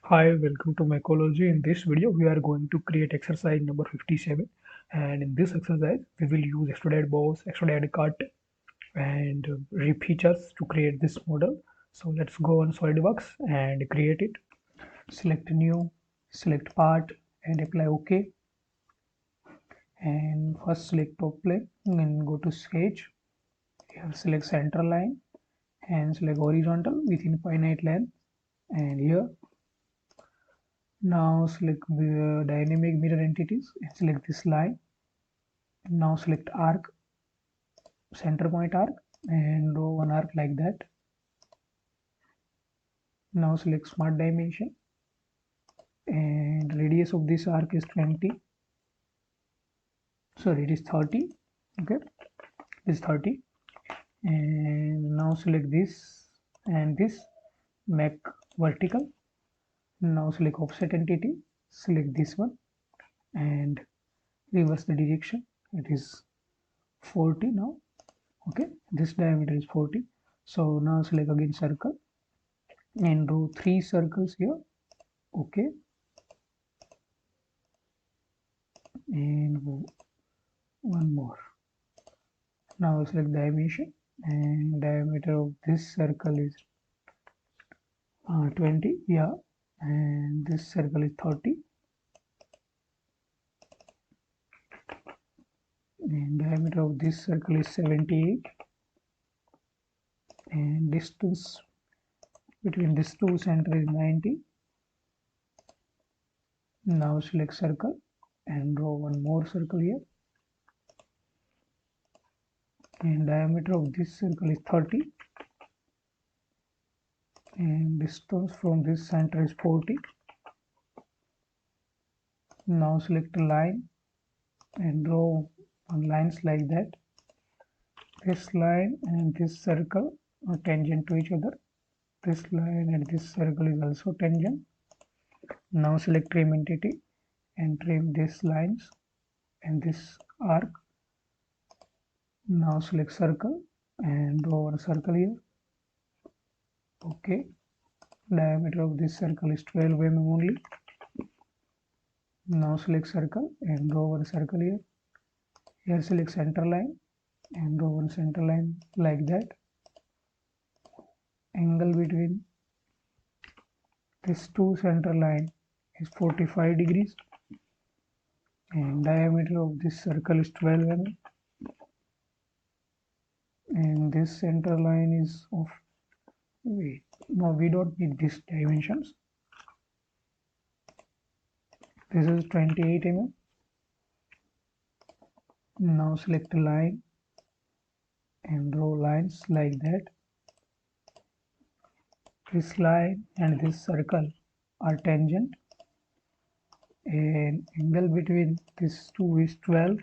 Hi, welcome to MECHOLOGY. In this video, we are going to create exercise number 57. And in this exercise, we will use extruded boss, extruded cut, and rip features to create this model. So let's go on SolidWorks and create it. Select new, select part, and apply OK. And first select top plane, and go to sketch. Here select center line and select horizontal with infinite length. And here now select dynamic mirror entities and select this line. Now select arc, center point arc, and draw one arc like that. Now select smart dimension, and radius of this arc is 20. Sorry, it is 30. Okay, it is 30. And now select this and this, make vertical. Now select offset entity, select this one, and reverse the direction. It is 40 now. Okay, this diameter is 40. So now select again circle and draw 3 circles here. Okay, and one more. Now select dimension, and diameter of this circle is 20. Yeah, and this circle is 30, and diameter of this circle is 78, and distance between these two center is 90. Now select circle and draw one more circle here, and diameter of this circle is 30, and distance from this center is 40. Now select a line and draw one lines like that. This line and this circle are tangent to each other. This line and this circle is also tangent. Now select trim entity and trim these lines and this arc. Now select circle and draw one circle here. Okay, diameter of this circle is 12 mm only. Now select circle and draw one circle here. Here select center line and draw one center line like that. Angle between this two center line is 45 degrees, and diameter of this circle is 12 mm, and this center line is of, wait, no, we don't need these dimensions. This is 28 mm. Now select a line and draw lines like that. This line and this circle are tangent, and angle between these two is 12.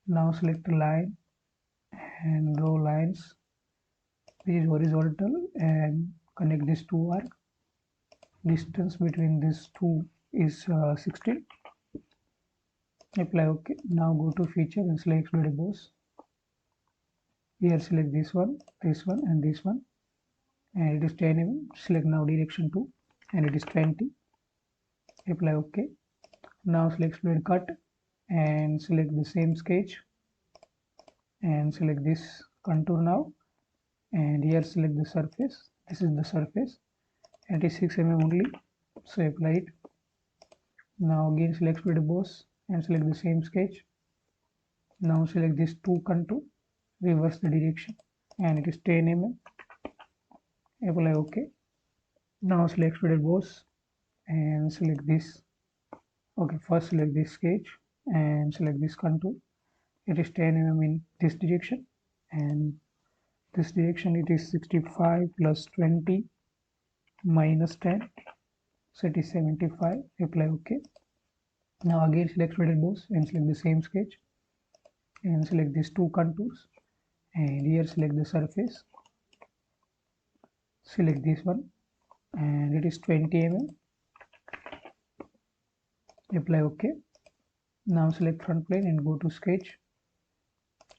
Now select a line and draw lines which is horizontal and connect these two arcs. Distance between these two is 16. Apply OK. Now go to feature and select extruded boss. Here select this one, and this one, and it is 10 mm. Select now direction 2, and it is 20. Apply OK. Now select extruded cut and select the same sketch and select this contour now, and here select the surface. This is the surface, and it is 6 mm only. So apply it. Now again select extruded boss and select the same sketch. Now select this two contour, reverse the direction, and it is 10 mm. Apply OK. Now select extruded boss and select this. Okay, first select this sketch and select this contour. It is 10 mm in this direction, and this direction it is 65 plus 20 minus 10, so it is 75. Apply OK. Now again select extruded boss and select the same sketch and select these two contours, and here select the surface. Select this one, and it is 20 mm. Apply OK. Now select front plane and go to sketch.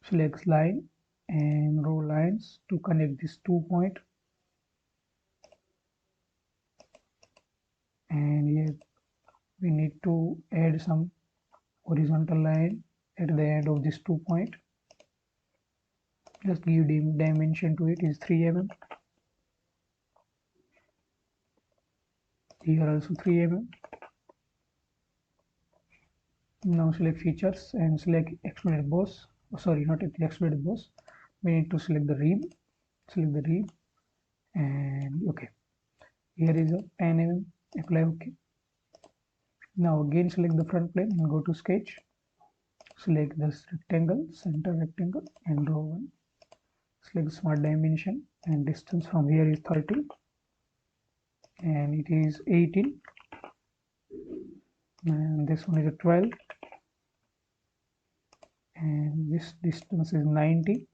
Select line and draw lines to connect these 2 points. we need to add some horizontal line at the end of this 2 point. Just give dimension to it is 3 mm. Here also 3 mm. Now select features and select extruded boss. Oh, sorry, not extruded boss. We need to select the rib. Select the rib and okay. Here is a 10 mm. Apply OK. Now again select the front plane and go to sketch. Select this rectangle, center rectangle, and draw one. Select smart dimension and distance from here is 30 and it is 18 and this one is a 12 and this distance is 90.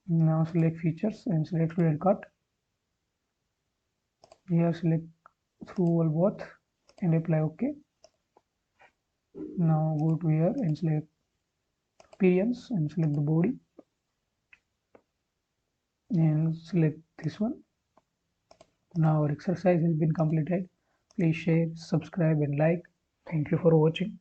Now select features and select extruded cut. Here select through all both and apply OK. Now go to here and select appearance and select the body and select this one. Now our exercise has been completed. Please share, subscribe and like. Thank you for watching.